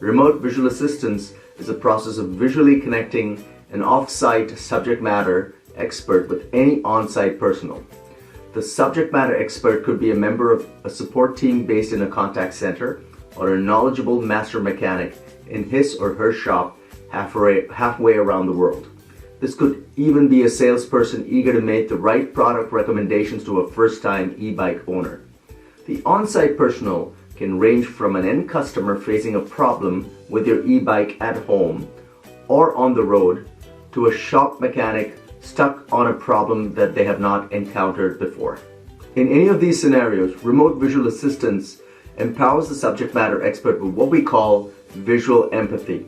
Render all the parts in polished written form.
Remote visual assistance is a process of visually connecting an off-site subject matter expert with any on-site personnel. The subject matter expert could be a member of a support team based in a contact center or a knowledgeable master mechanic in his or her shop halfway around the world. This could even be a salesperson eager to make the right product recommendations to a first-time e-bike owner. The on-site personnel can range from an end customer facing a problem with your e-bike at home or on the road to a shop mechanic stuck on a problem that they have not encountered before. In any of these scenarios, remote visual assistance empowers the subject matter expert with what we call visual empathy.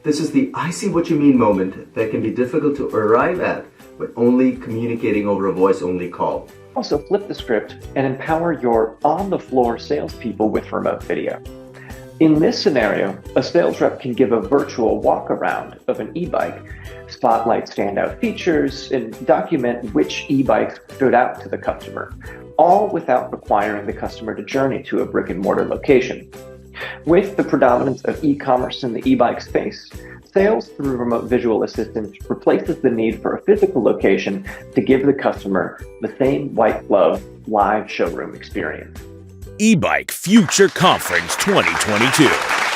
This is the I see what you mean moment that can be difficult to arrive at when only communicating over a voice-only call. Also flip the script and empower your on-the-floor salespeople with remote video. In this scenario, a sales rep can give a virtual walk-around of an e-bike, spotlight standout features, and document which e-bikes stood out to the customer, all without requiring the customer to journey to a brick-and-mortar location. With the predominance of e-commerce in the e-bike space, sales through remote visual assistance replaces the need for a physical location to give the customer the same white glove live showroom experience. eBike Future Conference 2022.